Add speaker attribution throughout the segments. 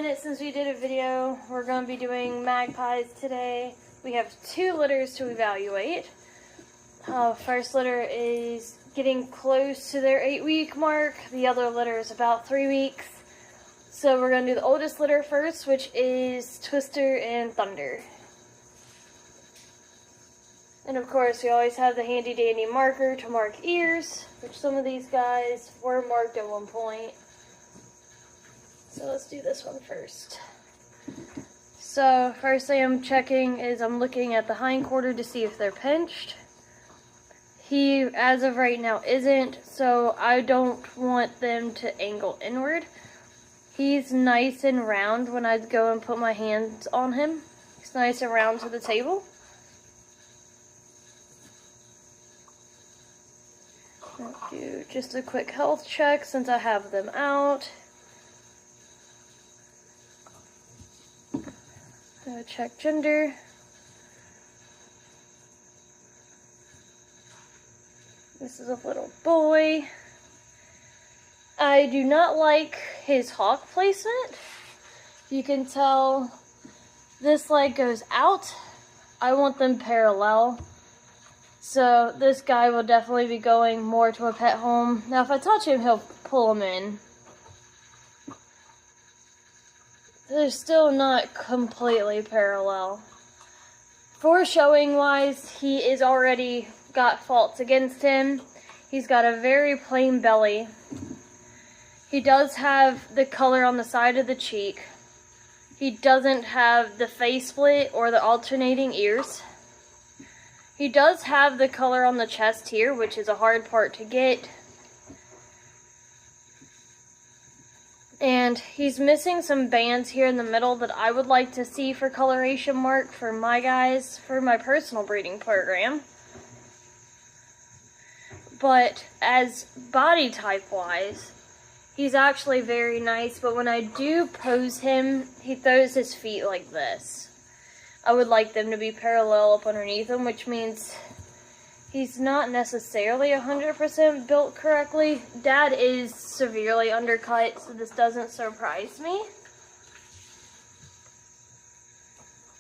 Speaker 1: minute since we did a video. We're going to be doing magpies today. We have 2 litters to evaluate. First litter is getting close to their 8-week mark. The other litter is about 3 weeks. So we're going to do the oldest litter first, which is Twister and Thunder. And of course, we always have the handy dandy marker to mark ears, which some of these guys were marked at one point. So let's do this one first. So first thing I'm checking is I'm looking at the hind quarter to see if they're pinched. He, as of right now, isn't, so I don't want them to angle inward. He's nice and round when I go and put my hands on him. He's nice and round to the table. I'll do just a quick health check since I have them out. Check gender. This is a little boy. I do not like his hawk placement. You can tell this leg goes out. I want them parallel. So this guy will definitely be going more to a pet home. Now if I touch him, he'll pull him in. They're still not completely parallel. For showing wise, he is already got faults against him. He's got a very plain belly. He does have the color on the side of the cheek. He doesn't have the face split or the alternating ears. He does have the color on the chest here, which is a hard part to get. And he's missing some bands here in the middle that I would like to see for coloration mark for my guys, for my personal breeding program. But as body type wise, he's actually very nice, but when I do pose him, he throws his feet like this. I would like them to be parallel up underneath him, which means he's not necessarily 100% built correctly. Dad is severely undercut, so this doesn't surprise me.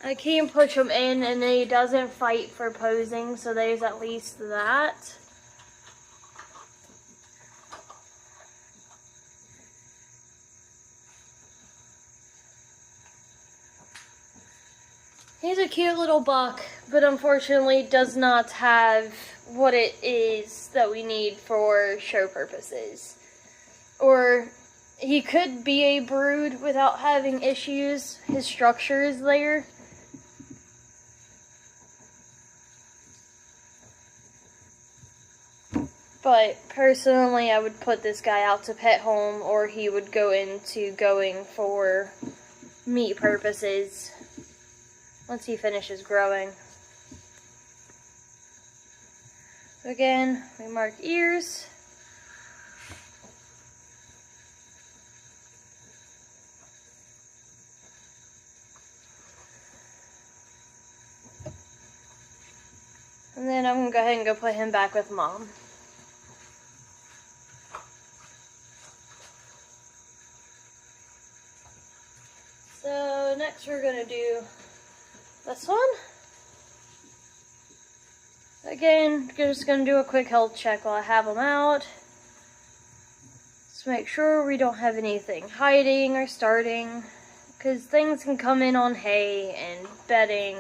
Speaker 1: I can push him in, and he doesn't fight for posing, so there's at least that. He's a cute little buck, but unfortunately does not have what it is that we need for show purposes. Or he could be a brood without having issues. His structure is there. But personally, I would put this guy out to pet home, or he would go into going for meat purposes once he finishes growing. So again, we mark ears. And then I'm going to go ahead and go put him back with Mom. So next we're going to do this one. Again, just going to do a quick health check while I have them out. Just make sure we don't have anything hiding or starting, because things can come in on hay and bedding.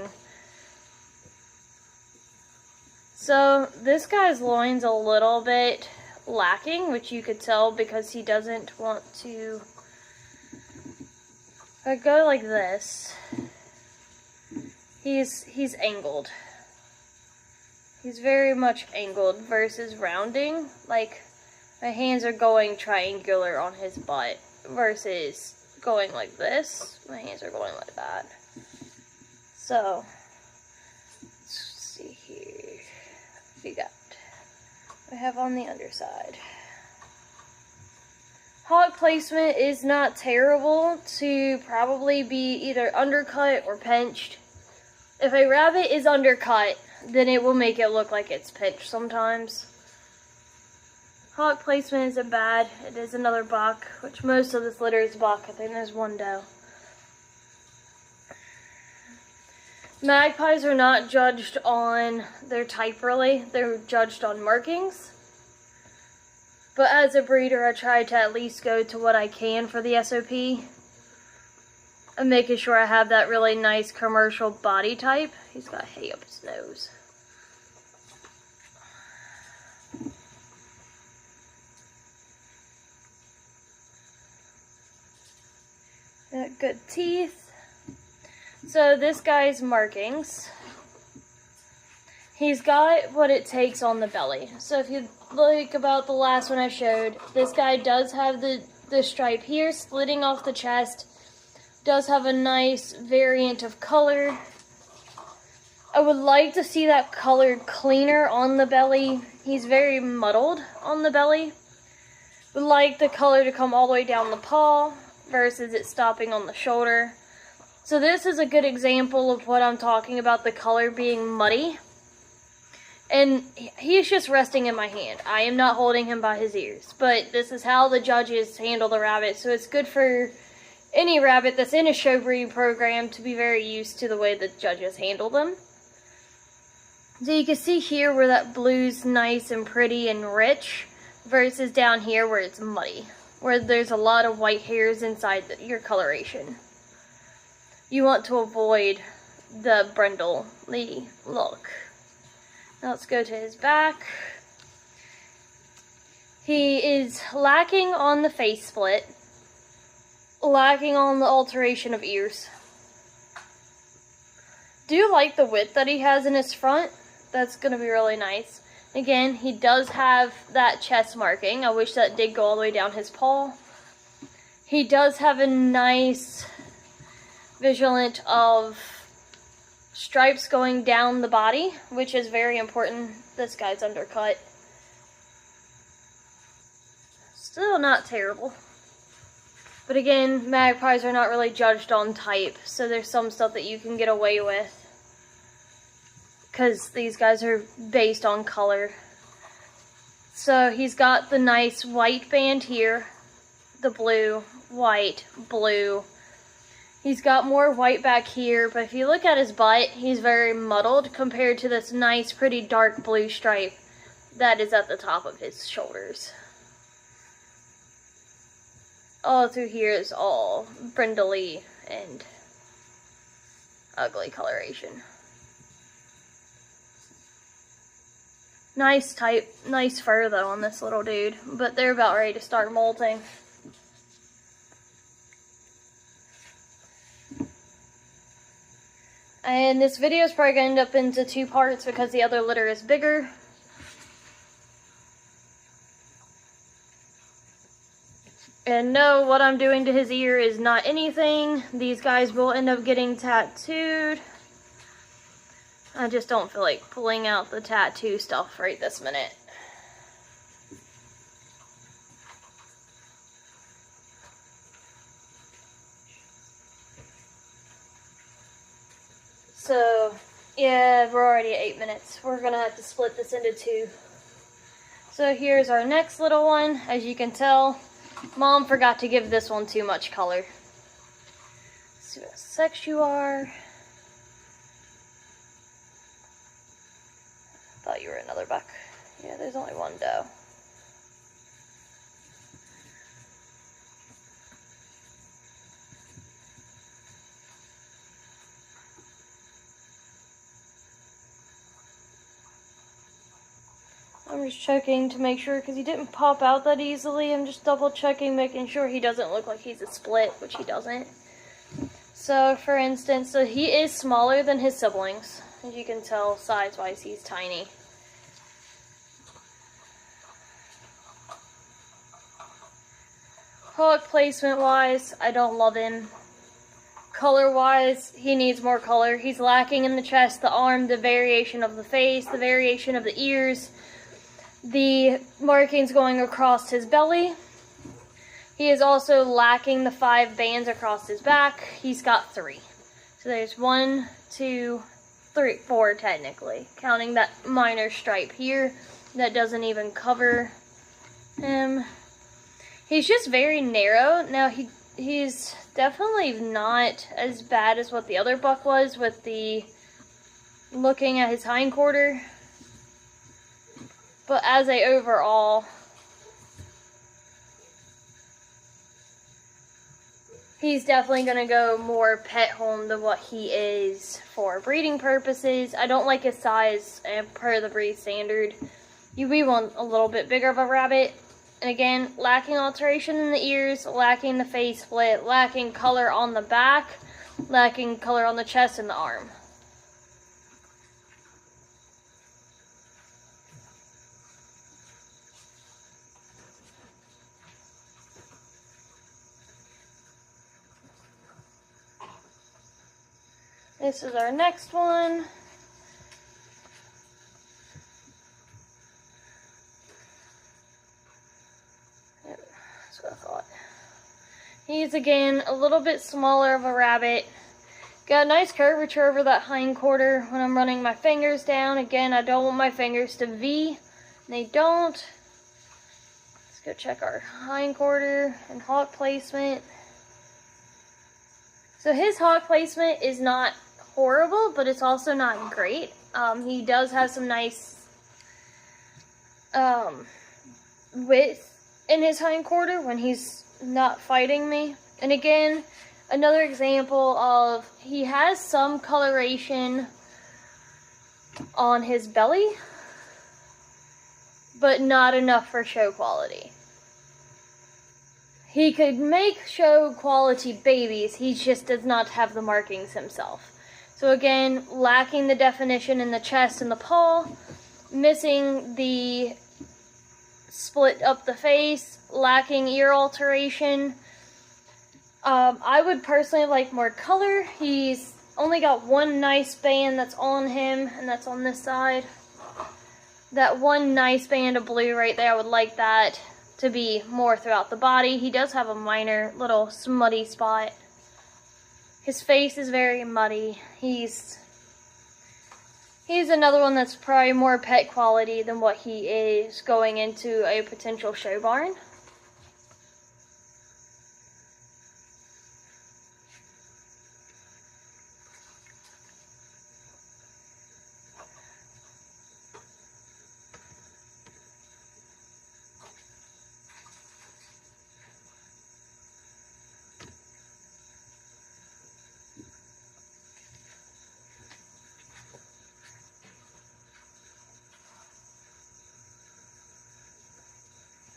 Speaker 1: So this guy's loin's a little bit lacking, which you could tell because he doesn't want to. If I go like this, he's angled. He's very much angled versus rounding. Like, my hands are going triangular on his butt versus going like this. My hands are going like that. So, let's see here. What we have on the underside. Hog placement is not terrible to probably be either undercut or pinched. If a rabbit is undercut, then it will make it look like it's pinched sometimes. Hog placement isn't bad. It is another buck, which most of this litter is buck. I think there's one doe. Magpies are not judged on their type really, they're judged on markings. But as a breeder, I try to at least go to what I can for the SOP. And making sure I have that really nice commercial body type. He's got hay up his nose. Got good teeth. So this guy's markings. He's got what it takes on the belly. So if you look about the last one I showed, this guy does have the stripe here splitting off the chest. Does have a nice variant of color. I would like to see that colored cleaner on the belly. He's very muddled on the belly. Would like the color to come all the way down the paw versus it stopping on the shoulder. So this is a good example of what I'm talking about, the color being muddy. And he's just resting in my hand. I am not holding him by his ears. But this is how the judges handle the rabbit. So it's good for any rabbit that's in a show breeding program to be very used to the way the judges handle them. So you can see here where that blue's nice and pretty and rich versus down here where it's muddy, where there's a lot of white hairs inside your coloration. You want to avoid the brindly look. Now let's go to his back. He is lacking on the face split, lacking on the alteration of ears. Do like the width that he has in his front. That's going to be really nice. Again, he does have that chest marking. I wish that did go all the way down his paw. He does have a nice vigilant of stripes going down the body, which is very important. This guy's undercut. Still not terrible. But again, magpies are not really judged on type, so there's some stuff that you can get away with, because these guys are based on color. So he's got the nice white band here, the blue, white, blue. He's got more white back here, but if you look at his butt, he's very muddled compared to this nice, pretty dark blue stripe that is at the top of his shoulders. All through here is all brindly and ugly coloration. Nice type, nice fur though on this little dude, but they're about ready to start molting. And this video is probably going to end up into 2 parts because the other litter is bigger. And no, what I'm doing to his ear is not anything. These guys will end up getting tattooed. I just don't feel like pulling out the tattoo stuff right this minute. So, yeah, we're already at 8 minutes. We're going to have to split this into 2. So here's our next little one. As you can tell, Mom forgot to give this one too much color. Let's see what sex you are. Thought you were another buck. Yeah, there's only one doe. I'm just checking to make sure, because he didn't pop out that easily. I'm just double checking, making sure he doesn't look like he's a split, which he doesn't. So, for instance, so he is smaller than his siblings. As you can tell, size-wise, he's tiny. Hook placement-wise, I don't love him. Color-wise, he needs more color. He's lacking in the chest, the arm, the variation of the face, the variation of the ears, the markings going across his belly. He is also lacking the 5 bands across his back. He's got 3. So there's 1, 2, 3, 4 technically, counting that minor stripe here that doesn't even cover him. He's just very narrow. Now he's definitely not as bad as what the other buck was with the looking at his hindquarter. But as a overall, he's definitely going to go more pet home than what he is for breeding purposes. I don't like his size per the breed standard. We want a little bit bigger of a rabbit. And again, lacking alteration in the ears, lacking the face split, lacking color on the back, lacking color on the chest and the arm. This is our next one. That's what I thought. He's again a little bit smaller of a rabbit. Got a nice curvature over that hindquarter when I'm running my fingers down. Again, I don't want my fingers to V. They don't. Let's go check our hindquarter and hock placement. So his hock placement is not horrible, but it's also not great. He does have some nice width in his hindquarter when he's not fighting me. And again, another example of he has some coloration on his belly, but not enough for show quality. He could make show quality babies, he just does not have the markings himself. So again, lacking the definition in the chest and the paw, missing the split up the face, lacking ear alteration. I would personally like more color. He's only got one nice band that's on him, and that's on this side. That one nice band of blue right there, I would like that to be more throughout the body. He does have a minor little smutty spot. His face is very muddy. He's another one that's probably more pet quality than what he is going into a potential show barn.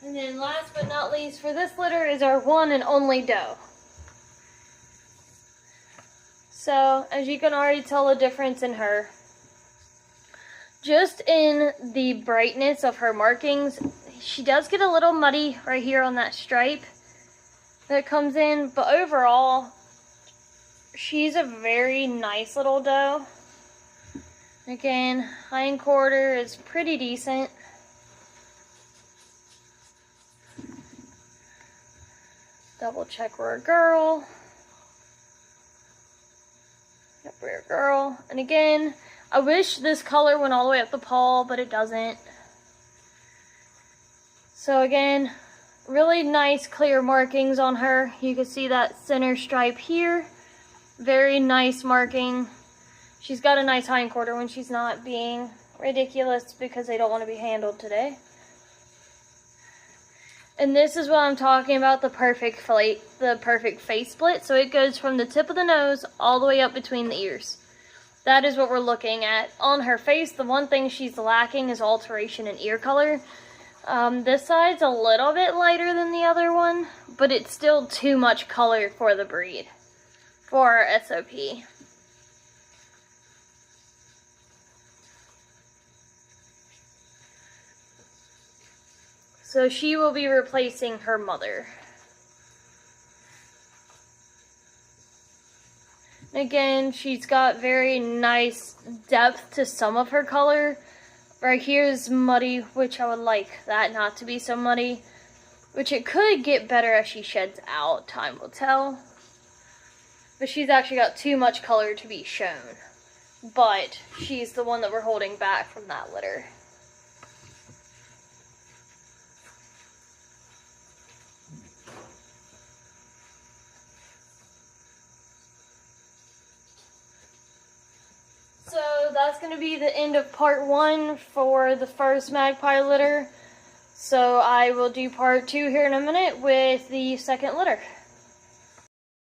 Speaker 1: And then last but not least for this litter is our one and only doe. So, as you can already tell the difference in her. Just in the brightness of her markings, she does get a little muddy right here on that stripe that comes in. But overall, she's a very nice little doe. Again, hindquarter is pretty decent. Double check we're a girl. Yep, we're a girl. And again, I wish this color went all the way up the paw, but it doesn't. So again, really nice clear markings on her. You can see that center stripe here. Very nice marking. She's got a nice hindquarter when she's not being ridiculous because they don't want to be handled today. And this is what I'm talking about, the perfect face split. So it goes from the tip of the nose all the way up between the ears. That is what we're looking at. On her face, the one thing she's lacking is alteration in ear color. This side's a little bit lighter than the other one, but it's still too much color for the breed, for our SOP. So she will be replacing her mother. Again, she's got very nice depth to some of her color. Right here is muddy, which I would like that not to be so muddy. Which it could get better as she sheds out, time will tell. But she's actually got too much color to be shown. But she's the one that we're holding back from that litter. So that's going to be the end of part 1 for the first magpie litter. So I will do part 2 here in a minute with the second litter.